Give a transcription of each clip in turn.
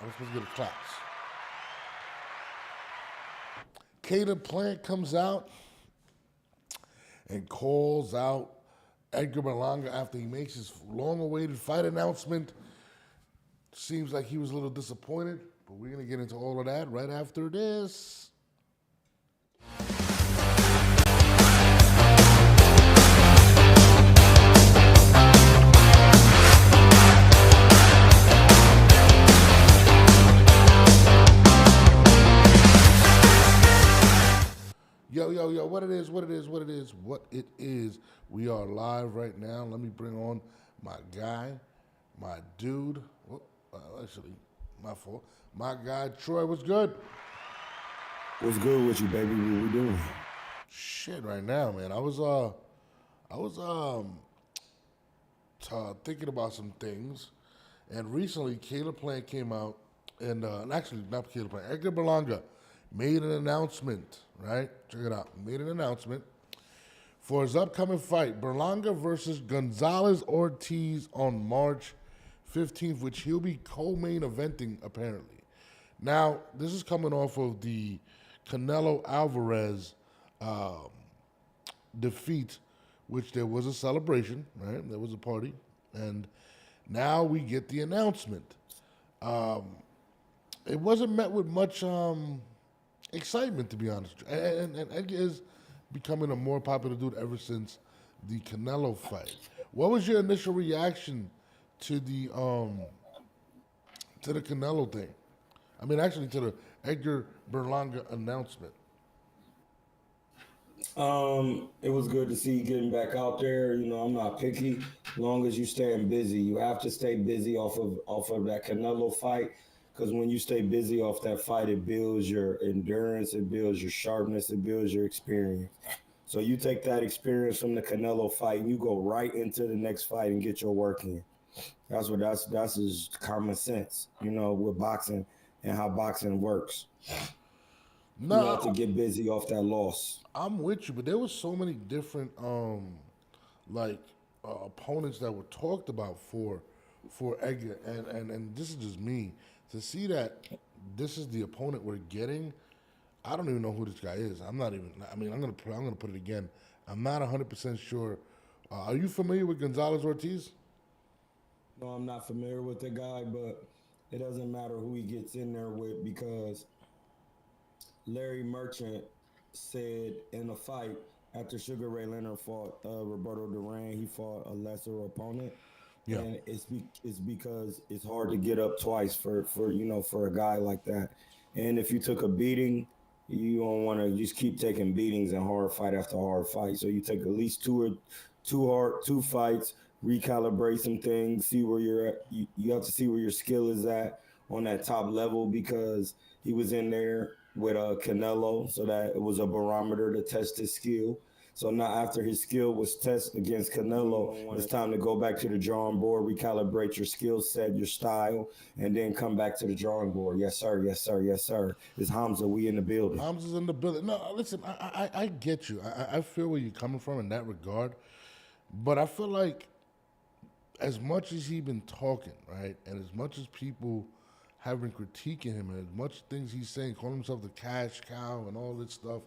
I'm supposed to get a claps. PLANT comes out and calls out Edgar Berlanga after he makes his long-awaited fight announcement. Seems like he was a little disappointed, but we're going to get into all of that right after this. Yo, what it is. We are live right now. Let me bring on my guy, my dude. Actually, my fault. My guy, Troy, what's good? What's good with you, baby? What we doing? Shit, right now, man. I was thinking about some things, and recently, PLANT came out, and actually, not PLANT, Edgar Berlanga made an announcement, right? Check it out. Made an announcement for his upcoming fight, Berlanga versus Gonzalez Ortiz on March 15th, which he'll be co-main eventing, apparently. Now, this is coming off of the Canelo Alvarez defeat, which there was a celebration, right? There was a party. And now we get the announcement. It wasn't met with much excitement, to be honest. And Edgar is becoming a more popular dude ever since the Canelo fight. What was your initial reaction to the Canelo thing? I mean, actually, to the Edgar Berlanga announcement. It was good to see you getting back out there. You know, I'm not picky. As long as you staying busy, you have to stay busy off of that Canelo fight. Because when you stay busy off that fight, it builds your endurance, it builds your sharpness, it builds your experience. So you take that experience from the Canelo fight and you go right into the next fight and get your work in. That's just common sense, you know, with boxing and how boxing works. You have to get busy off that loss. I'm with you, but there was so many different opponents that were talked about for Edgar, and this is just me to see that this is the opponent we're getting. I don't even know who this guy is. I'm not even. I mean, I'm gonna put it again. I'm not 100% sure. Are you familiar with Gonzalez Ortiz? No, I'm not familiar with the guy, but it doesn't matter who he gets in there with because Larry Merchant said in a fight after Sugar Ray Leonard fought Roberto Duran, he fought a lesser opponent. Yeah. And it's because it's hard to get up twice for a guy like that. And if you took a beating, you don't want to just keep taking beatings and hard fight after hard fight. So you take at least two fights, recalibrate some things, see where you're at. You have to see where your skill is at on that top level because he was in there with Canelo, so that it was a barometer to test his skill. So now after his skill was tested against Canelo, it's time to go back to the drawing board, recalibrate your skill set, your style, and then come back to the drawing board. Yes, sir. Yes, sir. Yes, sir. It's Hamza. We in the building. Hamza's in the building. No, listen, I get you. I feel where you're coming from in that regard. But I feel like as much as he's been talking, right, and as much as people have been critiquing him, and as much things he's saying, calling himself the cash cow and all this stuff,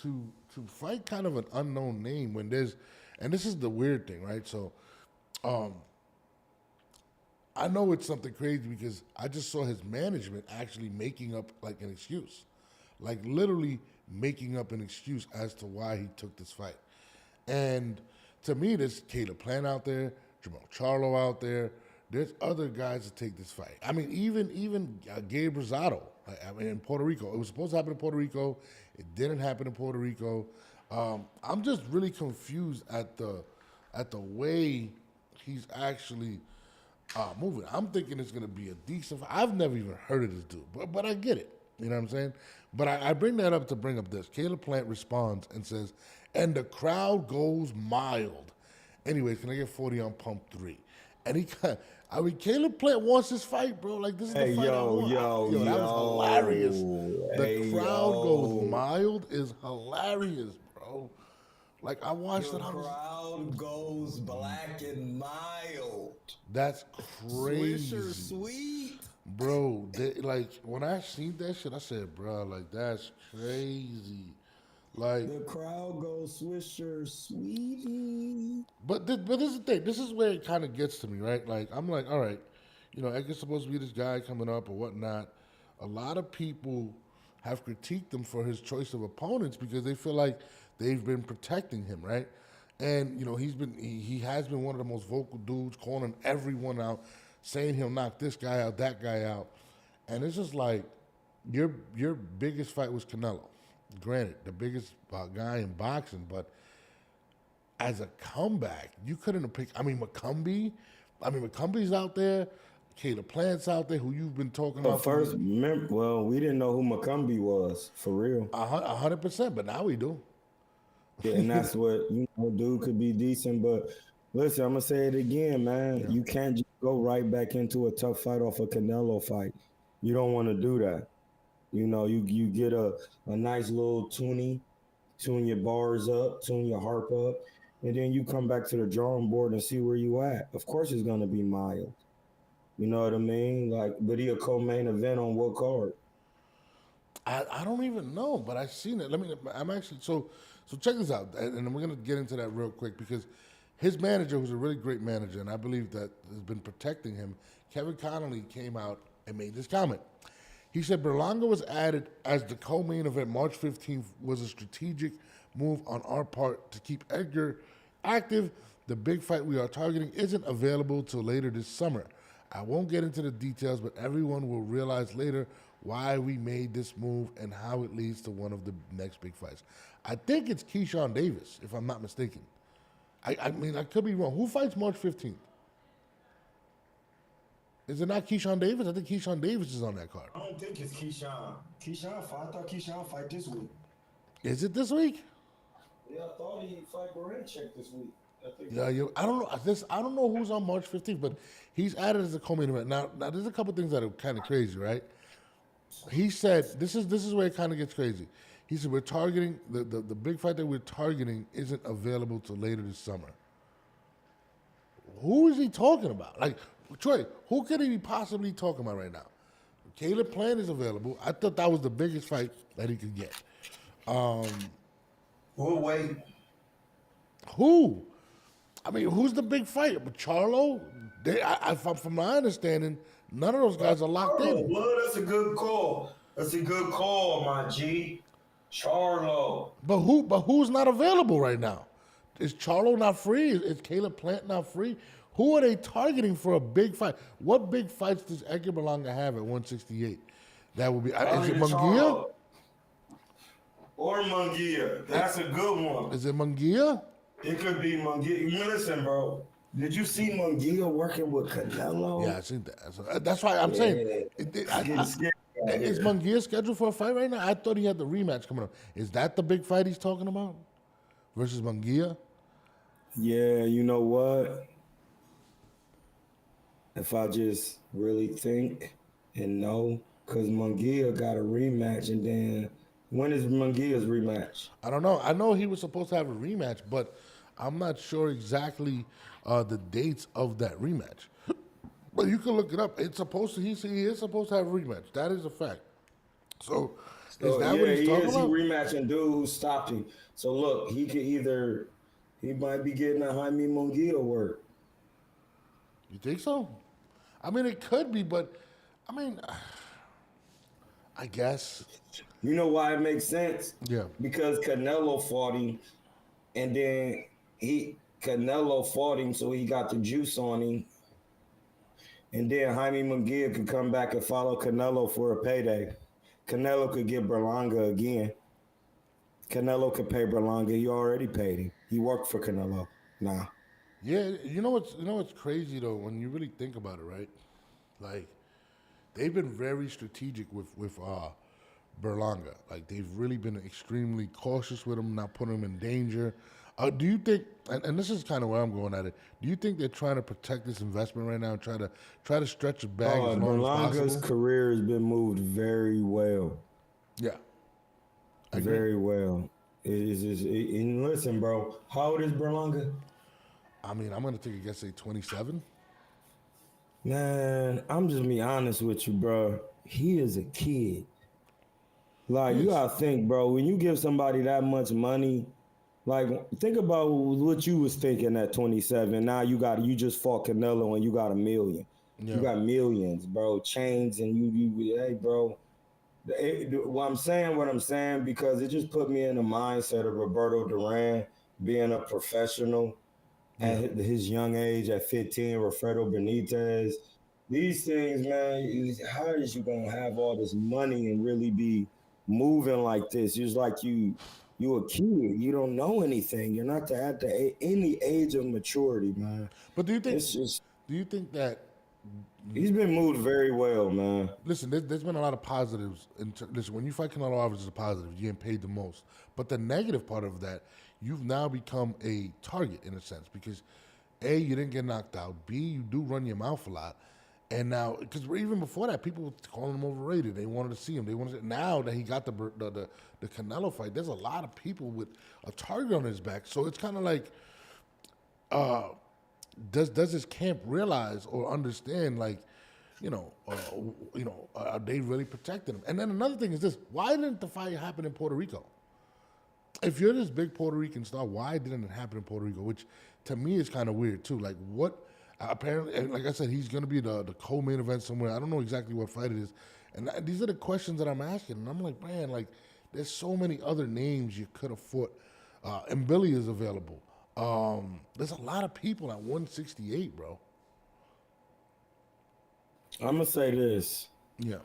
to fight kind of an unknown name when there's, and this is the weird thing, right? So, I know it's something crazy because I just saw his management actually making up like an excuse, like literally making up an excuse as to why he took this fight. And to me, there's PLANT out there, Jamal Charlo out there. There's other guys that take this fight. I mean, even Gabe Rosado. I mean, in Puerto Rico, it was supposed to happen in Puerto Rico. It didn't happen in Puerto Rico. I'm just really confused at the way he's actually moving. I'm thinking it's going to be a decent fight. I've never even heard of this dude, but I get it. You know what I'm saying? But I bring that up to bring up this. PLANT responds and says, and the crowd goes mild. Anyways, can I get 40 on pump 3? And he got, I mean, PLANT wants this fight, bro. Like, this is the fight I want. That was hilarious. The crowd goes mild is hilarious, bro. Like, I watched it. The crowd goes black and mild. That's crazy. Swisher sweet. Bro, like when I seen that shit, I said, bro, like that's crazy. Like, The crowd goes Swisher, sweetie. but this is the thing. This is where it kind of gets to me, right? Like, I'm like, all right, Edgar's supposed to be this guy coming up or whatnot. A lot of people have critiqued him for his choice of opponents because they feel like they've been protecting him, right? And he has been one of the most vocal dudes, calling everyone out, saying he'll knock this guy out, that guy out, and it's just like your biggest fight was Canelo. Granted, the biggest guy in boxing, but as a comeback, you couldn't have picked. McCumby's out there. Caleb Plant's out there, who you've been talking But about. first, well, we didn't know who McCumby was for real. 100%, but now we do. Yeah, and that's what dude could be decent. But listen, I'm gonna say it again, man. Yeah. You can't just go right back into a tough fight off a Canelo fight. You don't want to do that. You get a nice little tune your bars up, tune your harp up, and then you come back to the drawing board and see where you at. Of course, it's gonna be mild. You know what I mean? Like, but he a co-main event on what card? I don't even know, but I've seen it. I'm actually so check this out, and we're gonna get into that real quick because his manager, who's a really great manager, and I believe that has been protecting him, Kevin Connolly came out and made this comment. He said Berlanga was added as the co-main event March 15th was a strategic move on our part to keep Edgar active. The big fight we are targeting isn't available till later this summer. I won't get into the details, but everyone will realize later why we made this move and how it leads to one of the next big fights. I think it's Keyshawn Davis, if I'm not mistaken. I mean, I could be wrong. Who fights March 15th? Is it not Keyshawn Davis? I think Keyshawn Davis is on that card. I don't think it's Keyshawn. I thought Keyshawn fight this week. Is it this week? Yeah, I thought he fight Baranchek this week. Yeah, I don't know. I don't know who's on March 15th, but he's added as a co-main event. Now, there's a couple things that are kind of crazy, right? He said this is where it kind of gets crazy. He said we're targeting the big fight that we're targeting isn't available till later this summer. Who is he talking about? Like, Troy, who could he be possibly talking about right now? Caleb Plant is available. I thought that was the biggest fight that he could get. We'll wait. Who? I mean, who's the big fight? But Charlo? From my understanding, none of those guys are locked in. Well, that's a good call. That's a good call, my G. Charlo. But who's not available right now? Is Charlo not free? Is Caleb Plant not free? Who are they targeting for a big fight? What big fights does Edgar Berlanga have at 168? That would be. Is it Munguia? Or Munguia. That's a good one. Is it Munguia? It could be Munguia. Listen, bro. Did you see Munguia working with Canelo? Yeah, I seen that. So, that's why I'm saying. Is Munguia scheduled for a fight right now? I thought he had the rematch coming up. Is that the big fight he's talking about? Versus Munguia? Yeah, you know what? If I just really think and know, because Munguia got a rematch, and then when is Munguia's rematch? I don't know. I know he was supposed to have a rematch, but I'm not sure exactly the dates of that rematch. But you can look it up. It's supposed to. He is supposed to have a rematch. That is a fact. So is that what he's talking about? He rematching dude who stopped him. So look, he might be getting a Jaime Munguia work. You think so? I mean, it could be, but I mean, I guess. You know why it makes sense? Yeah. Because Canelo fought him, and then Canelo fought him, so he got the juice on him. And then Jaime Munguia could come back and follow Canelo for a payday. Canelo could get Berlanga again. Canelo could pay Berlanga. He already paid him. He worked for Canelo. Nah. Yeah, you know what's crazy though when you really think about it, right? Like they've been very strategic with Berlanga. Like they've really been extremely cautious with him, not putting him in danger. Do you think? And this is kind of where I'm going at it. Do you think they're trying to protect this investment right now and try to stretch the bag as long as Berlanga's possible? career has been moved very well. Yeah, Very well. And listen, bro, how old is Berlanga? I mean, I'm gonna take a guess, say 27. Man, I'm just be honest with you, bro. he is a kid. Like you Yes. gotta think, bro. When you give somebody that much money, like think about what you was thinking at 27. Now you just fought Canelo and you got a million. You Yeah. got millions, bro. Chains and hey, bro. What I'm saying because it just put me in the mindset of Roberto Duran being a professional Yeah. at his young age at 15, Alfredo Benitez. These things, man, how is you gonna have all this money and really be moving like this? It's like you a kid. You don't know anything. You're not at any age of maturity, man. But It's just do you think that he's been moved very well, man. listen, there's been a lot of positives. Listen, when you fight Canelo Alvarez, it's a positive. You're getting paid the most. But the negative part of that, you've now become a target in a sense because A, you didn't get knocked out. B, you do run your mouth a lot. And now, because even before that, people were calling him overrated. They wanted to see him. They wanted to, now that he got the Canelo fight, there's a lot of people with a target on his back. So it's kind of like, does his camp realize or understand like, are they really protecting him? And then another thing is this: why didn't the fight happen in Puerto Rico? If you're this big Puerto Rican star, why didn't it happen in Puerto Rico? Which to me is kind of weird too. Like what? Apparently, and like I said, he's going to be the co-main event somewhere. I don't know exactly what fight it is, and these are the questions that I'm asking. And I'm like, man, like there's so many other names you could have fought. And Billy is available. There's a lot of people at 168, bro. I'm gonna say this. Yeah.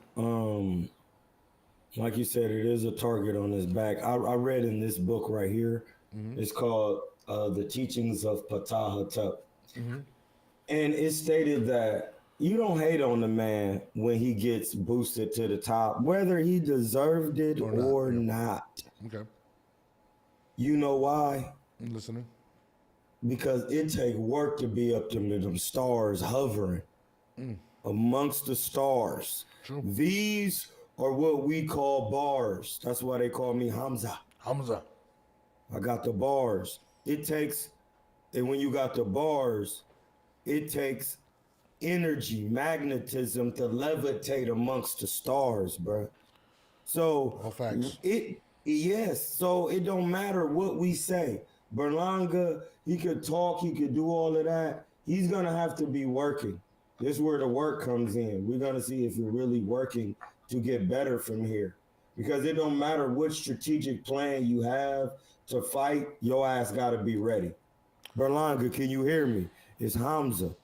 Like you said, it is a target on his back. I read in this book right here. It's called The Teachings of Ptah Hotep. And it stated that you don't hate on the man when he gets boosted to the top, whether he deserved it or not. Okay. You know why? I'm listening. Because it take work to be up to them stars hovering amongst the stars. True. These are what we call bars. That's why they call me Hamza. Hamza. I got the bars. It takes, and when you got the bars, it takes energy, magnetism to levitate amongst the stars, bro. So All facts. so it don't matter what we say. Berlanga, he could talk, he could do all of that. He's gonna have to be working. This is where the work comes in. We're gonna see if you're really working to get better from here. Because it don't matter what strategic plan you have to fight, your ass gotta be ready. Berlanga, can you hear me? It's Hamza.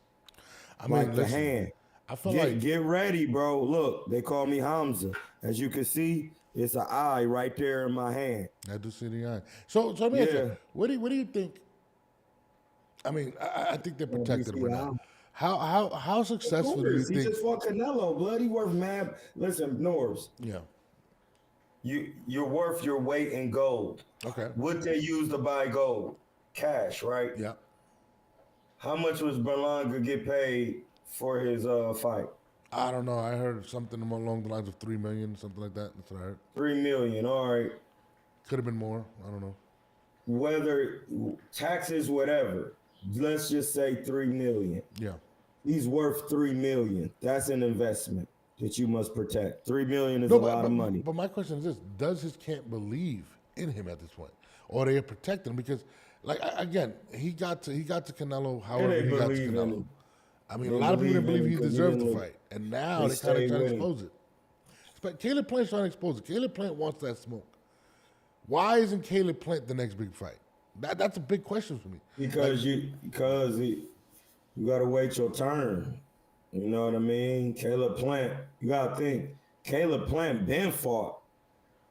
I mean, Like the listen, hand. I feel like Get ready, bro. Look, they call me Hamza. As you can see, it's an eye right there in my hand. I do see the eye. So let me ask Yeah. you, what do you think? I mean, I think they're protected right now. How successful do you He think? just fought Canelo, blood. He worth mad. Listen, Norbs, Yeah. you're worth your weight in gold. Okay. What they use to buy gold? Cash, right? Yeah. How much was Berlanga get paid for his fight? I don't know. I heard something along the lines of 3 million, something like that. That's what I heard. 3 million. All right. Could have been more. I don't know. Whether taxes, whatever. Let's just say 3 million. Yeah. He's worth 3 million. That's an investment that you must protect. 3 million is a lot of money. But my question is this: does his camp believe in him at this point, or they protect him? Because, like again, he got to Canelo. However, he got to believe in Canelo. him. I mean, They a lot of people didn't believe believe in he him 'cause he deserved the didn't fight, and now they they kind stay of trying to winning. expose it. But Caleb Plant's trying to expose it. Caleb Plant wants that smoke. Why isn't Caleb Plant the next big fight? That's a big question for me. Because you gotta wait your turn. You know what I mean? Caleb Plant, you gotta think. Caleb Plant been fought.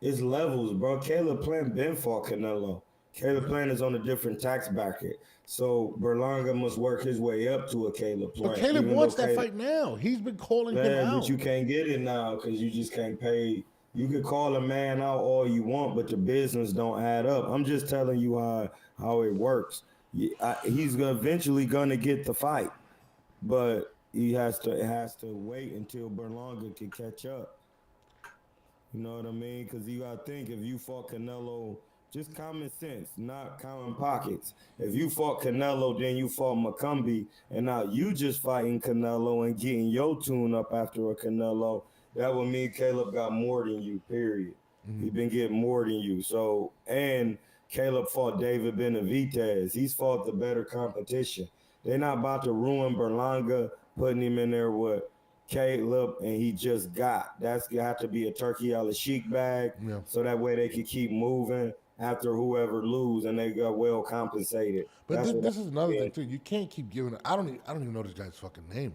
It's levels, bro. Caleb Plant been fought Canelo. Caleb Plant is on a different tax bracket. So Berlanga must work his way up to a Caleb Plant. But Caleb even wants though that fight now. He's been calling him Man, out. but you can't get it now because you just can't pay. You could call a man out all you want, but the business don't add up. I'm just telling you how it works. He's eventually gonna get the fight, but it has to wait until Berlanga can catch up. You know what I mean? Because you gotta think if you fought Canelo, just common sense, not common pockets. If you fought Canelo, then you fought Macumbi, and now you just fighting Canelo and getting your tune up after a Canelo. that would mean Caleb got more than you, period. He Mm-hmm. been getting more than you. So, and Caleb fought David Benavidez. He's fought the better competition. They're not about to ruin Berlanga, putting him in there with Caleb, and he just got. That's got to be a turkey a la chic bag, Yeah. so that way they can keep moving after whoever lose, and they got well compensated. But That's what this is another thing I'm too. You can't keep giving. I don't even know this guy's fucking name.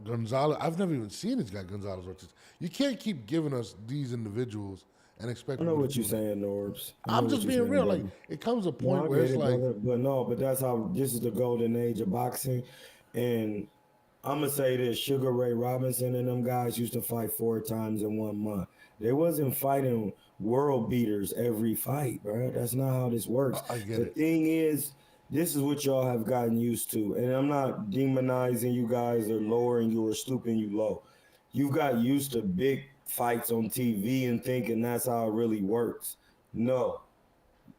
Gonzalez. I've never even seen this guy Gonzalez Ortiz. You can't keep giving us these individuals and expect I know people to what do you're it. saying, Norbs. I know I'm what just you're being saying, real. Like brother. it comes a No, point I where get it's it, like, brother. But no, but that's how this is the golden age of boxing. And I'm gonna say this: Sugar Ray Robinson and them guys used to fight 4 times in 1 month. They wasn't fighting world beaters every fight, bro. That's not how this works. I get The it. thing is, this is what y'all have gotten used to. And I'm not demonizing you guys or lowering you or stooping you low. You got used to big fights on TV and thinking that's how it really works. No,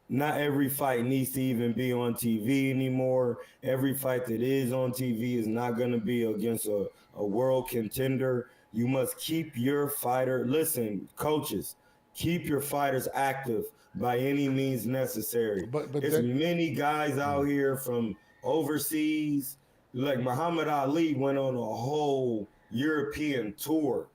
not every fight needs to even be on TV anymore. Every fight that is on TV is not going to be against a world contender. You must keep your fighter, listen, coaches, keep your fighters active by any means necessary. but There's then many guys yeah. out here from overseas, like Muhammad Ali went on a whole European tour.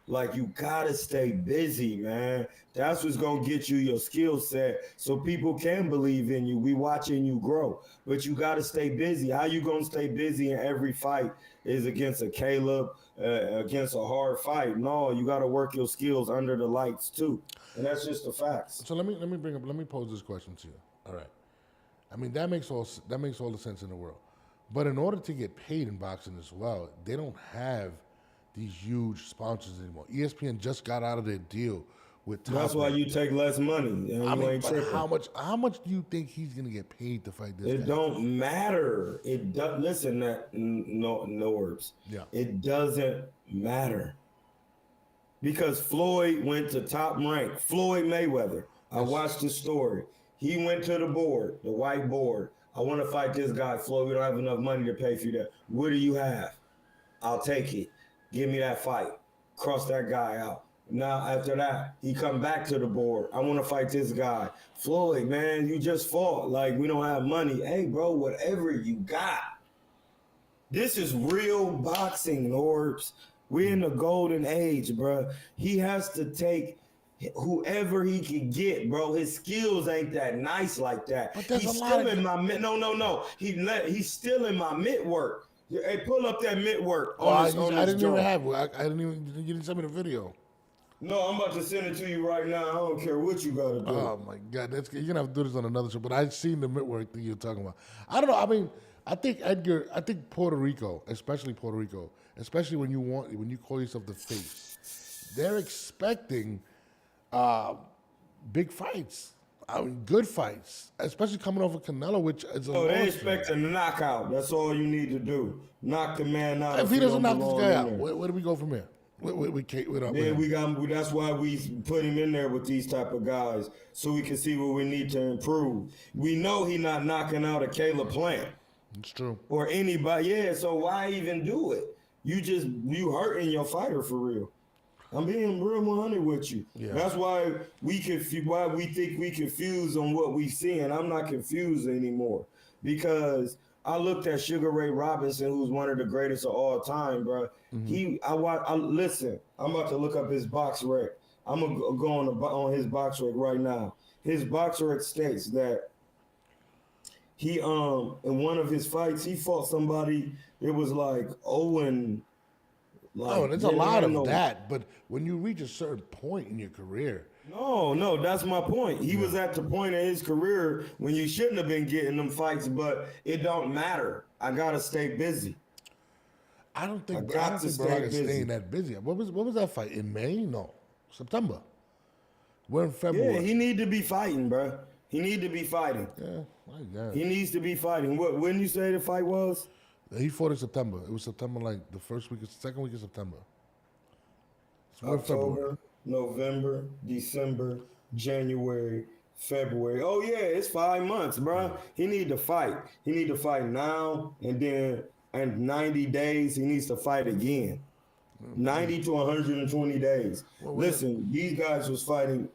Like you gotta stay busy, man. That's what's gonna get you your skill set, so people can believe in you. We watching you grow, but you gotta stay busy. How you gonna stay busy in every fight is against a Caleb, against a hard fight? No, you gotta work your skills under the lights too, and that's just the facts. So let me pose this question to you. All right. I mean that makes all the sense in the world. But in order to get paid in boxing as well, they don't have these huge sponsors anymore. ESPN just got out of their deal with That's Top why Rank. you take less money and I you mean, ain't but tripping. how much do you think he's gonna get paid to fight this It guy? don't matter. It does. Listen, that no Norbs. Yeah. It doesn't matter because Floyd went to Top Rank. Floyd Mayweather. I watched the story. He went to the board, the white board. I want to fight this guy, Floyd. We don't have enough money to pay for you that. What do you have? I'll take it. Give me that fight. Cross that guy out. Now after that, he come back to the board. I want to fight this guy. Floyd, man, you just fought. Like we don't have money. Hey, bro, whatever you got. This is real boxing, Norbs. We're in the golden age, bro. He has to take whoever he can get, bro. His skills ain't that nice like that. But there's He's a lot still of in my mid. No. He's still in my mid work. Hey, pull up that mid work Oh, on this on I this didn't even joint. have. I didn't even. You didn't send me the video. No, I'm about to send it to you right now. I don't care what you gotta do. Oh my God, you're gonna have to do this on another show. But I've seen the network thing you're talking about. I don't know. I mean, I think Puerto Rico, especially when you call yourself the face, they're expecting big fights. I mean, good fights, especially coming off of Canelo, which is a So they loss. expect a knockout. That's all you need to do. Knock the man out. If he doesn't knock this belong guy in out, there. where do we go from here? With Kate, with Then we got. That's why we put him in there with these type of guys, so we can see what we need to improve. We know he not knocking out a Caleb Plant It's true. or anybody. Yeah, so why even do it? You hurting your fighter for real. I'm being real 100 with you. Yeah. That's why we think we confused on what we seeing. I'm not confused anymore because I looked at Sugar Ray Robinson, who's one of the greatest of all time, bro. Listen. I'm about to look up his box rec. I'm gonna go on his box rec right now. His box rec states that he in one of his fights he fought somebody. It was like Owen. Oh, there's a lot of that, but when you reach a certain point in your career, No, that's my point. He was at the point in his career when you shouldn't have been getting them fights, but it don't matter. I gotta stay busy. I don't think got to stay Berlanga's busy. staying that busy. What was that fight in May? No, September. We're in Yeah, February. he need to be fighting, bro. He need to be fighting. Yeah, I guess. He needs to be fighting. When you say the fight was? He fought in September. It was September, like the second week of September. So we're in February. October, November, December, January, February. Oh yeah, it's 5 months, bro. He need to fight. He need to fight now, and then in 90 days he needs to fight again. 90 to 120 days. Well, Listen, these guys was fighting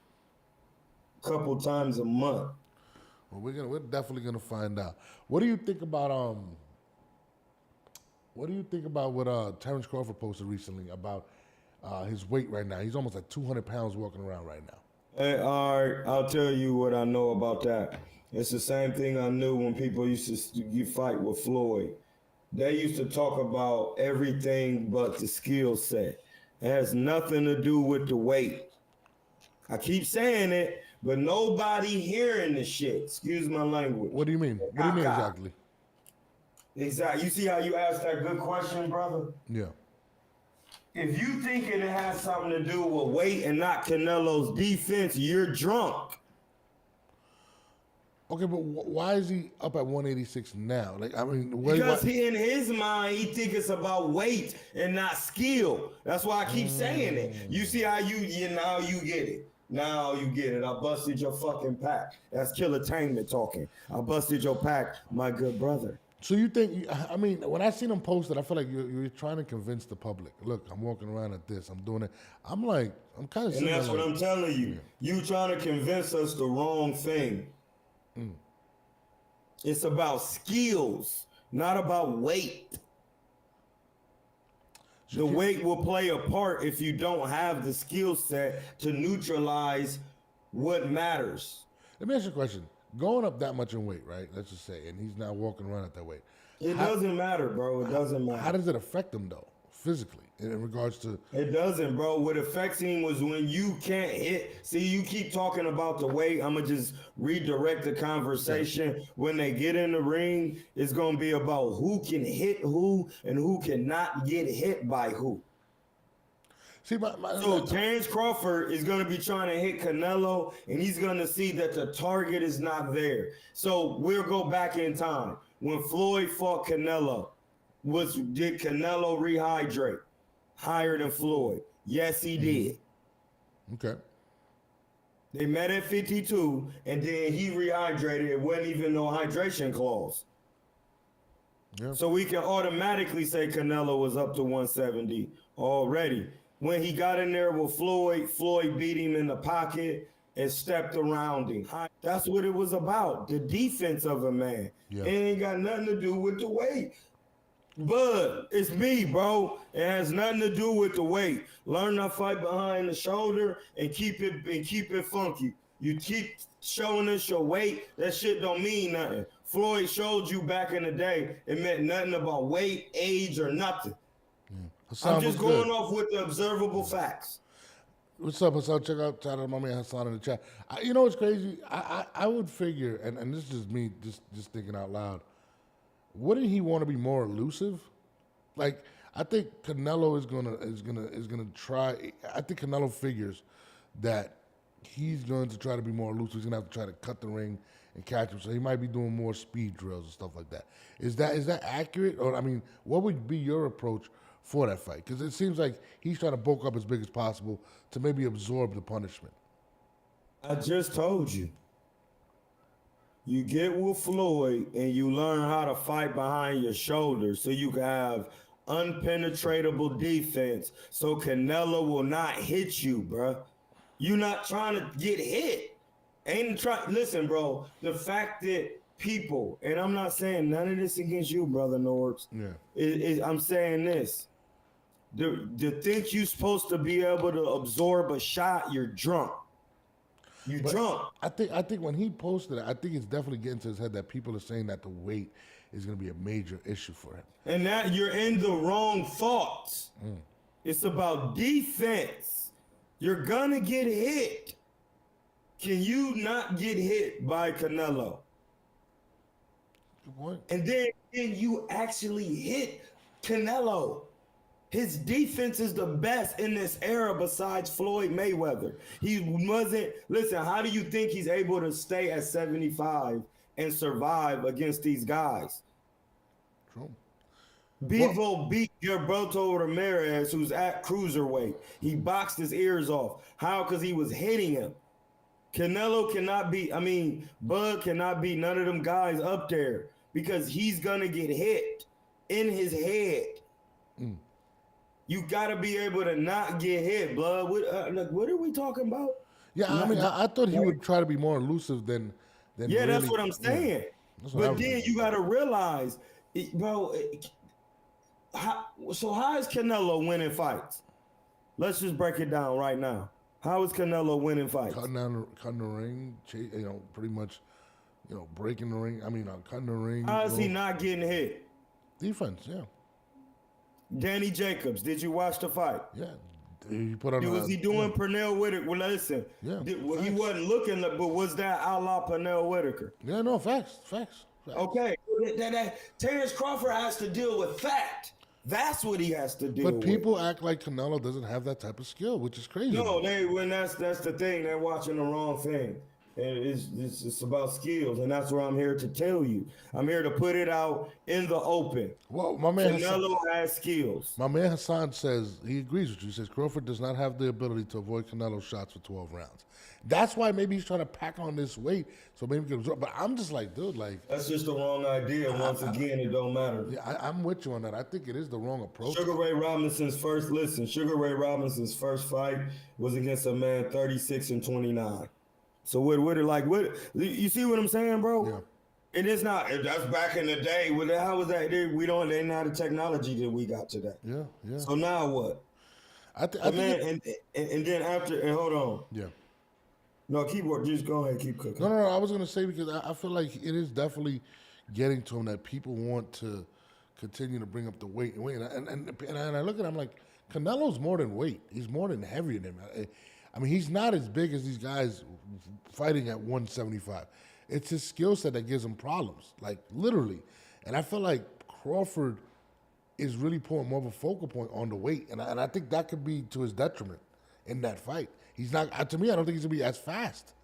a couple times a month. Well, we're definitely gonna find out. What do you think about What do you think about what Terrence Crawford posted recently about his weight right now? He's almost like 200 pounds walking around right now. Hey, all right, I'll tell you what I know about that. It's the same thing I knew when people used to you fight with Floyd. They used to talk about everything but the skill set. It has nothing to do with the weight. I keep saying it, but nobody hearing the shit. Excuse my language. What do you mean? What do you mean exactly? Exactly. You see how you asked that good question, brother? Yeah. If you thinking it has something to do with weight and not Canelo's defense, you're drunk. Okay, but why is he up at 186 now? Like, I mean, Because he, in his mind, he think it's about weight and not skill. That's why I keep saying it. You see how now you get it. Now you get it. I busted your fucking pack. That's Killertainment talking. I busted your pack, my good brother. So you think? I mean, when I seen him post it, I feel like you're trying to convince the public. Look, I'm walking around at this. I'm doing it. I'm like, I'm kind of. And that's what I'm telling you. You trying to convince us the wrong thing. It's about skills, not about weight. The weight will play a part if you don't have the skill set to neutralize what matters. Let me ask you a question. Going up that much in weight, right? Let's just say, and he's now walking around at that weight. It doesn't matter, bro. It doesn't matter. How does it affect him though, physically, in regards to? It doesn't, bro. What affects him was when you can't hit. See, you keep talking about the weight. I'm gonna just redirect the conversation. When they get in the ring, it's gonna be about who can hit who and who cannot get hit by who. See, So Terrence Crawford is going to be trying to hit Canelo, and he's going to see that the target is not there. So we'll go back in time. When Floyd fought Canelo, did Canelo rehydrate higher than Floyd? Yes, he did. Okay. They met at 52, and then he rehydrated. It wasn't even no hydration clause. Yeah. So we can automatically say Canelo was up to 170 already. When he got in there with Floyd, Floyd beat him in the pocket and stepped around him. That's what it was about, the defense of a man. Yeah. It ain't got nothing to do with the weight. But it's me, bro. It has nothing to do with the weight. Learn to fight behind the shoulder and keep it funky. You keep showing us your weight, that shit don't mean nothing. Floyd showed you back in the day, it meant nothing about weight, age, or nothing. Hassan, I'm just going off with the observable facts. What's up, Hassan? Check out my man Hassan in the chat. You know what's crazy? I would figure, and this is just me just thinking out loud, wouldn't he want to be more elusive? Like, I think Canelo is gonna try. I think Canelo figures that he's going to try to be more elusive. He's gonna have to try to cut the ring and catch him. So he might be doing more speed drills and stuff like that. Is that accurate? Or I mean, what would be your approach for that fight? Because it seems like he's trying to bulk up as big as possible to maybe absorb the punishment. I just told you. You get with Floyd and you learn how to fight behind your shoulders so you can have unpenetratable defense so Canelo will not hit you, bruh. You're not trying to get hit. Listen, bro, the fact that people, and I'm not saying none of this against you, brother Norbs. Yeah. I'm saying this. To think you're supposed to be able to absorb a shot, you're drunk. You're drunk. I think when he posted it, I think it's definitely getting to his head that people are saying that the weight is going to be a major issue for him. And that you're in the wrong thoughts. It's about defense. You're going to get hit. Can you not get hit by Canelo? Good point. And then you actually hit Canelo. His defense is the best in this era besides Floyd Mayweather. Listen, how do you think he's able to stay at 75 and survive against these guys? True. Bevo beat Gilberto Ramirez, who's at cruiserweight. He boxed his ears off. How? Because he was hitting him. Canelo cannot beat, Bud cannot beat none of them guys up there because he's going to get hit in his head. You gotta be able to not get hit, blood. What are we talking about? Yeah, I Not, mean, not, I thought he like, would try to be more elusive than yeah, that's really. what I'm Yeah, saying. that's what I But was then thinking. you gotta realize, bro. How is Canelo winning fights? Let's just break it down right now. How is Canelo winning fights? Cutting the ring, pretty much, breaking the ring. I mean, cutting the ring. How is he not getting hit? Defense, yeah, Danny Jacobs, did you watch the fight? yeah. He put on. Was he doing Pernell Whitaker? Well, listen, Yeah, he facts. wasn't looking, but was that a la Pernell Whitaker? Yeah, no, facts. Okay, Terrence Crawford has to deal with that. That's what he has to deal But with. people act like Canelo doesn't have that type of skill, which is crazy. No, that's the thing. They're watching the wrong thing. And it's about skills, and that's what I'm here to tell you. I'm here to put it out in the open. Well, my man Canelo has skills. My man Hassan says he agrees with you. He says Crawford does not have the ability to avoid Canelo's shots for 12 rounds. That's why maybe he's trying to pack on this weight so maybe he can absorb. But I'm just like, dude, like That's just the wrong idea. Once again, it don't matter. yeah, I'm with you on that. I think it is the wrong approach. Sugar Ray Robinson's first fight was against a man 36-29. So what you see what I'm saying, bro? Yeah. And it's not that's back in the day. How was that? They didn't have the technology that we got today. Yeah. So now what? I think and then after and hold on. yeah. No, just go ahead, keep cooking. No. I was gonna say because I feel like it is definitely getting to him that people want to continue to bring up the weight and I look at him like Canelo's more than weight. He's more than heavier than him. I mean, he's not as big as these guys fighting at 175. It's his skill set that gives him problems, like literally. And I feel like Crawford is really putting more of a focal point on the weight, and I think that could be to his detriment in that fight. He's not. To me, I don't think he's gonna be as fast.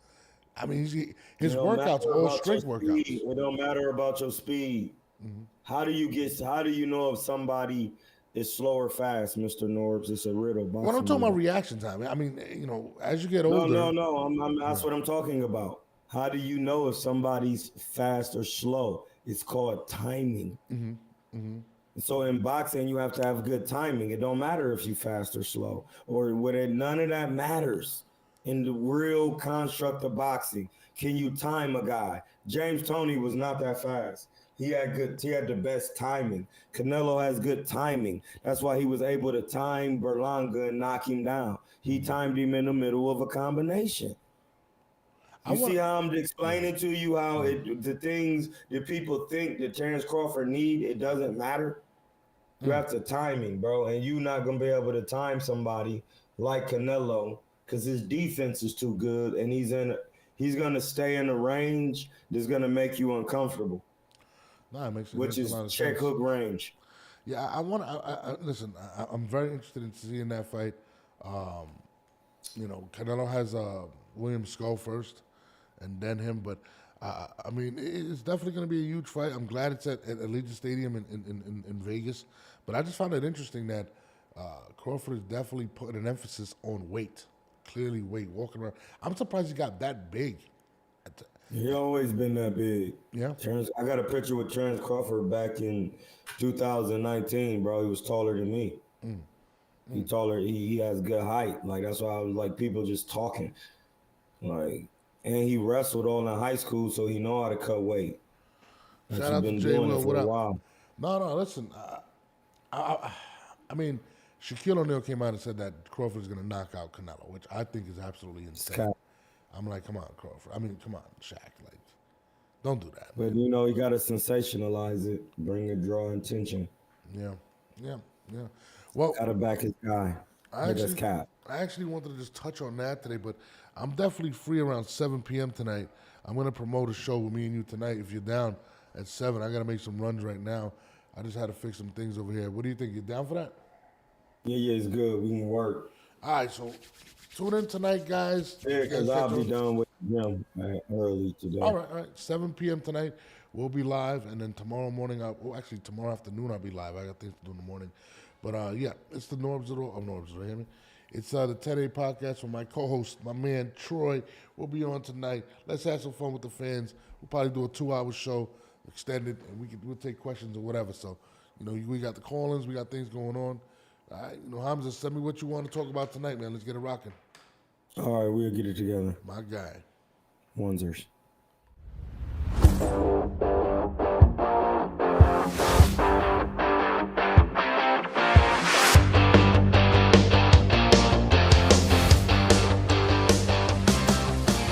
I mean, his workouts all strength workouts. It don't matter about your speed. Mm-hmm. How do you know if somebody is slow or fast, Mr. Norbs? It's a riddle. When I'm talking about reaction time, I mean, as you get older. No. That's what I'm talking about. How do you know if somebody's fast or slow? It's called timing. So in boxing, you have to have good timing. It don't matter if you fast or slow, none of that matters in the real construct of boxing. Can you time a guy? James Toney was not that fast. He had the best timing. Canelo has good timing. That's why he was able to time Berlanga and knock him down. He timed him in the middle of a combination. See how I'm explaining to you how the things that people think that Terrence Crawford need, it doesn't matter. You have to timing, bro, and you're not gonna be able to time somebody like Canelo because his defense is too good, and he's gonna stay in a range that's gonna make you uncomfortable. Nah, it makes which is a lot of check sense. hook range. Yeah, listen. I'm very interested in seeing that fight. Canelo has William Skull first, and then him. But I mean, it's definitely going to be a huge fight. I'm glad it's at Allegiant Stadium in Vegas. But I just found it interesting that Crawford is definitely putting an emphasis on weight. Clearly, weight. Walking around. I'm surprised he got that big. He always been that big. Yeah. I got a picture with Terrence Crawford back in 2019, bro. He was taller than me. He taller. He has good height. Like that's why I was like people just talking. Like, and he wrestled all in high school, so he know how to cut weight. Shout out to Jay Will. What up? No. Listen, I mean, Shaquille O'Neal came out and said that Crawford is going to knock out Canelo, which I think is absolutely insane. I'm like, come on, Crawford. I mean, come on, Shaq. Like, don't do that. But you know, you got to sensationalize it, draw attention. Yeah. Well, got to back his guy. I actually wanted to just touch on that today, but I'm definitely free around 7 p.m. tonight. I'm going to promote a show with me and you tonight. If you're down at 7, I got to make some runs right now. I just had to fix some things over here. What do you think? You down for that? Yeah, it's good. We can work. All right, so tune in tonight, guys. Yeah, because I'll be done with them early today. All right. 7 p.m. tonight, we'll be live. And then tomorrow morning, tomorrow afternoon, I'll be live. I got things to do in the morning. But, it's the Norbs, you hear me? It's the 10 A podcast with my co-host, my man Troy. We'll be on tonight. Let's have some fun with the fans. We'll probably do a 2-hour show, extended, and we'll take questions or whatever. So, we got the call-ins, we got things going on. All right, you know, Hamza, send me what you want to talk about tonight, man. Let's get it rocking. All right, we'll get it together. My guy. Onesers.